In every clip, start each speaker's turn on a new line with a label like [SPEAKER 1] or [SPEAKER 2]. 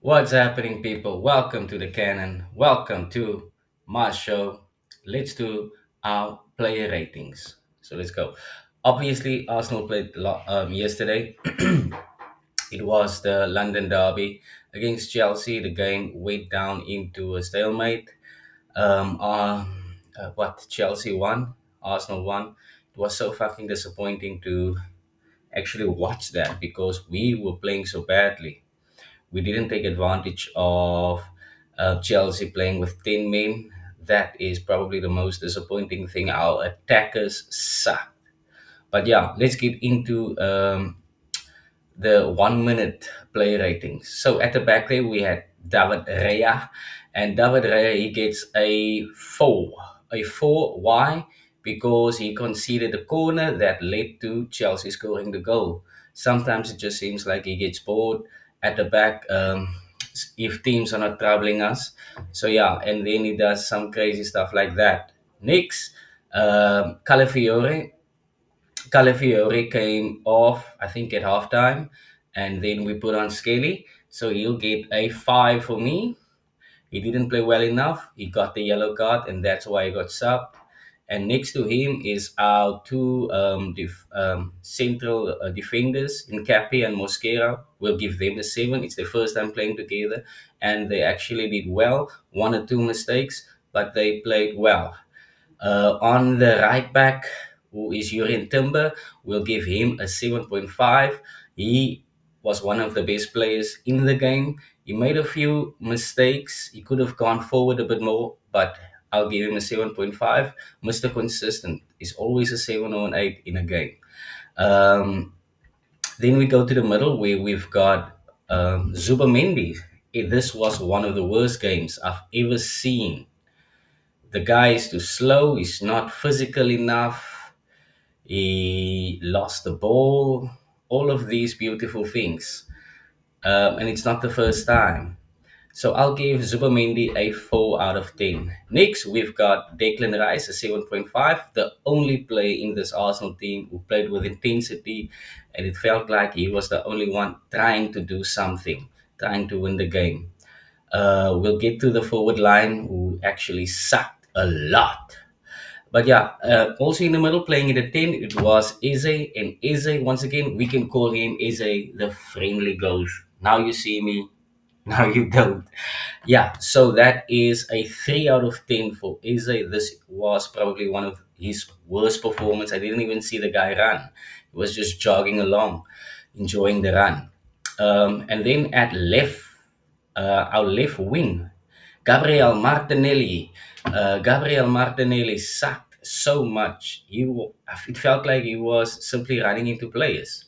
[SPEAKER 1] What's happening, people? Welcome to the Canon. Welcome to my show. Let's do our player ratings. So let's go. Obviously, Arsenal played yesterday. It was the London derby against Chelsea. The game went down into a stalemate. Um, uh, what Chelsea won, Arsenal won. It was so fucking disappointing to actually watch that because we were playing so badly. We didn't take advantage of Chelsea playing with 10 men. That is probably the most disappointing thing. Our attackers suck. But yeah, let's get into the 1 minute play ratings. So at the back there, we had David Raya. And David Raya, he gets a 4. A 4. Why? Because he conceded a corner that led to Chelsea scoring the goal. Sometimes it just seems like he gets bored at the back if teams are not troubling us. So yeah, and then he does some crazy stuff like that. Next, Calafiore. Calafiore came off, I think, at halftime, and then we put on Skelly. So he'll get a 5 for me. He didn't play well enough. He got the yellow card, and that's why he got subbed. And next to him is our two central defenders, Nkapi and Mosquera. We'll give them a 7. It's their first time playing together, and they actually did well. One or two mistakes, but they played well. On the right back, who is Jurien Timber, we'll give him a 7.5. He was one of the best players in the game. He made a few mistakes. He could have gone forward a bit more, but I'll give him a 7.5. Mr. Consistent is always a 7 or an 8 in a game. Um, then we go to the middle where we've got Zubamendi. This was one of the worst games I've ever seen. The guy is too slow. He's not physical enough. He lost the ball. All of these beautiful things. And it's not the first time. So I'll give Zubamendi a 4 out of 10. Next, we've got Declan Rice, a 7.5. The only player in this Arsenal team who played with intensity. And it felt like he was the only one trying to do something, trying to win the game. We'll get to the forward line who actually sucked a lot. But yeah, also in the middle playing in the 10, it was Eze. And Eze, once again, we can call him Eze the friendly ghost. Now you see me, now you don't. Yeah, so that is a 3 out of 10 for Eze. This was probably one of his worst performance. I didn't even see the guy run. He was just jogging along, enjoying the run. And then at left, our left wing, Gabriel Martinelli. Gabriel Martinelli sucked so much. It felt like he was simply running into players.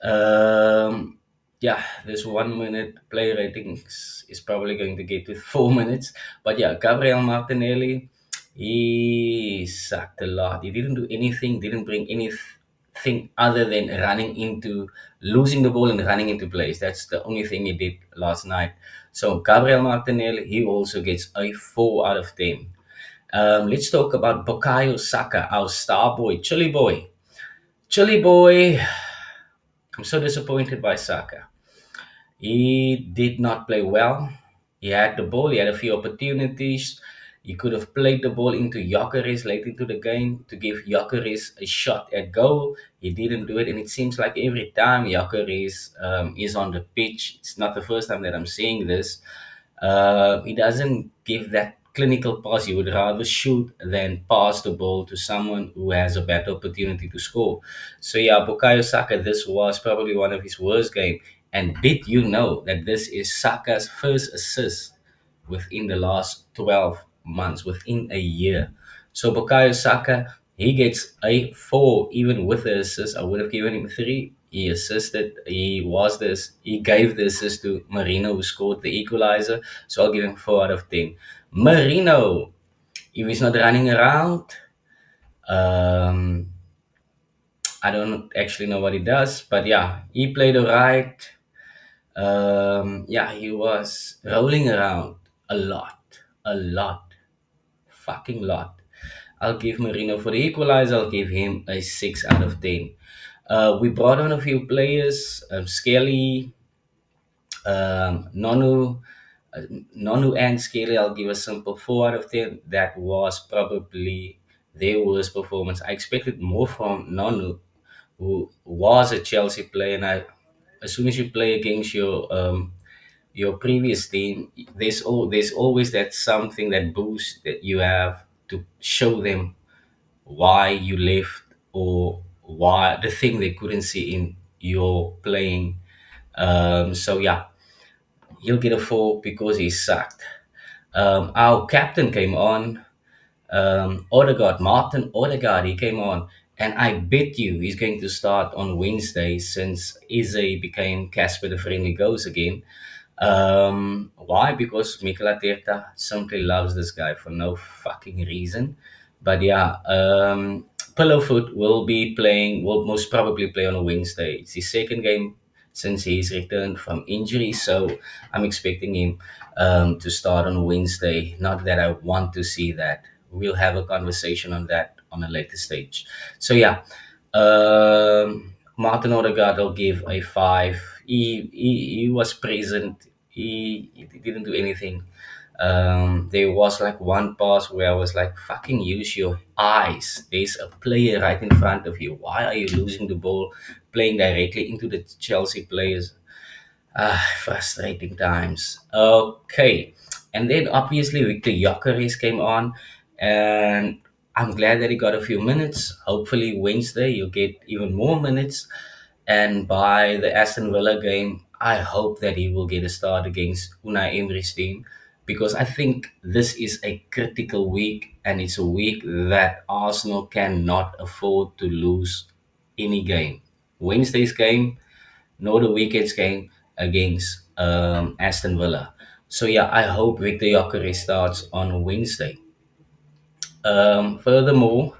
[SPEAKER 1] Um, yeah, this 1 minute play ratings is probably going to get to 4 minutes. But yeah, Gabriel Martinelli, he sucked a lot. He didn't do anything, didn't bring anything other than running into, losing the ball and running into plays. That's the only thing he did last night. So Gabriel Martinelli, he also gets a 4 out of 10. Let's talk about Bukayo Saka, our star boy, Chilly boy. Chilly boy, I'm so disappointed by Saka. He did not play well. He had the ball, he had a few opportunities. He could have played the ball into Gyökeres late into the game to give Gyökeres a shot at goal. He didn't do it, and it seems like every time Gyökeres is on the pitch, it's not the first time that I'm seeing this. He doesn't give that clinical pass. He would rather shoot than pass the ball to someone who has a better opportunity to score. So yeah, Bukayo Saka, this was probably one of his worst games. And did you know that this is Saka's first assist within the last 12 months, within a year? So Bukayo Saka, he gets a 4, even with the assist. I would have given him 3. He assisted, he gave the assist to Marino, who scored the equalizer. So I'll give him 4 out of 10. Marino, if he's not running around, um, I don't actually know what he does, but yeah, he played alright. Yeah, he was rolling around a lot, fucking lot. I'll give Marino for the equalizer. I'll give him a 6 out of 10. We brought on a few players. Skelly, Nonu, uh, Nonu and Scaly, I'll give a simple 4 out of 10. That was probably their worst performance. I expected more from Nonu, who was a Chelsea player, and as soon as you play against your previous team, there's always that something, that boost that you have to show them why you left, or why the thing they couldn't see in your playing. So yeah, he'll get a 4 because he sucked. Our captain came on, Odegaard, Martin Odegaard, he came on, and I bet you he's going to start on Wednesday since Eze became Casper the Friendly Ghost again. Why? Because Mikel Arteta simply loves this guy for no fucking reason. But yeah, Pillowfoot will most probably play on a Wednesday. It's his second game since he's returned from injury, so I'm expecting him to start on Wednesday. Not that I want to see that. We'll have a conversation on that on a later stage. So yeah, Martin Odegaard will give a 5. He was present. He didn't do anything. There was like one pass where I was like, fucking use your eyes. There's a player right in front of you. Why are you losing the ball, playing directly into the Chelsea players? Frustrating times. Okay. And then obviously Victor Gyökeres came on, and I'm glad that he got a few minutes. Hopefully Wednesday you'll get even more minutes. And by the Aston Villa game, I hope that he will get a start against Unai Emery's team, because I think this is a critical week, and it's a week that Arsenal cannot afford to lose any game. Wednesday's game, nor the weekend's game against Aston Villa. So yeah, I hope Victor Gyökeres starts on Wednesday. Furthermore,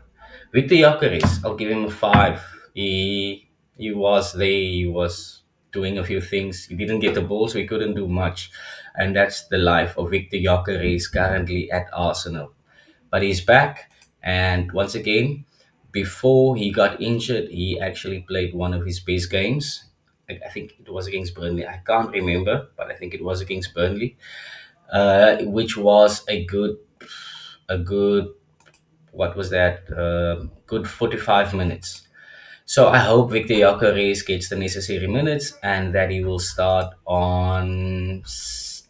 [SPEAKER 1] Victor Gyökeres, I'll give him a 5. He was there. He was doing a few things. He didn't get the ball, so he couldn't do much, and that's the life of Victor Gyökeres currently at Arsenal. But he's back, and once again, before he got injured, he actually played one of his best games. I think it was against Burnley. I can't remember, but I think it was against Burnley, which was a good, what was that? Good 45 minutes. So I hope Victor Gyökeres gets the necessary minutes, and that he will start on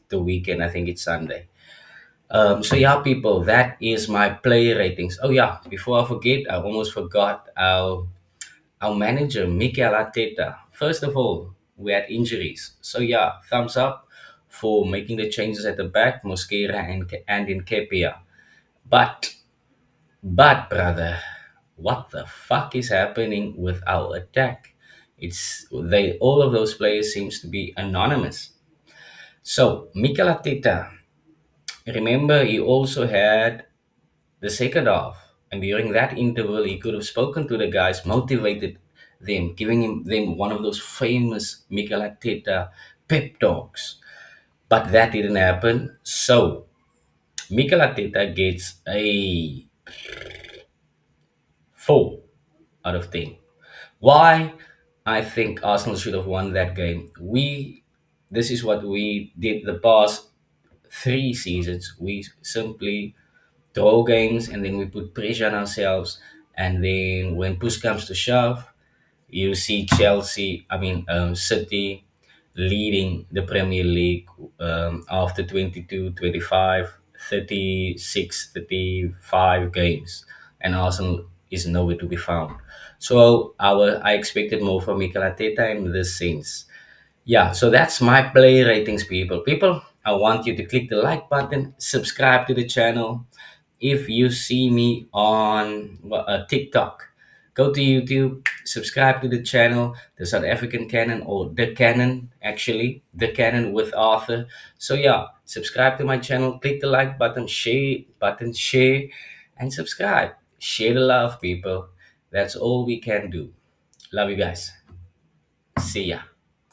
[SPEAKER 1] the weekend. I think it's Sunday. So yeah, people, that is my player ratings. Oh yeah, before I forget, I almost forgot our manager, Mikel Arteta. First of all, we had injuries. So yeah, thumbs up for making the changes at the back, Mosquera and in Kepia. But brother, what the fuck is happening with our attack? It's they all of those players seems to be anonymous. So Mikel Arteta, remember he also had the second half, and during that interval he could have spoken to the guys, motivated them, giving them one of those famous Mikel Arteta pep talks. But that didn't happen. So Mikel Arteta gets a 4 out of 10. Why? I think Arsenal should have won that game. This is what we did the past 3 seasons. We simply draw games, and then we put pressure on ourselves. And then when push comes to shove, you see City leading the Premier League after 22, 25, 36, 35 games, and Arsenal is nowhere to be found. So I expected more from Mikel Arteta in this sense. Yeah, so that's my play ratings, people. People, I want you to click the like button, subscribe to the channel. If you see me on TikTok, go to YouTube, subscribe to the channel, the South African Canon, or the Canon, actually, the Canon with Arthur. So yeah, subscribe to my channel, click the like button, share, and subscribe. Share the love, people. That's all we can do. Love you guys. See ya.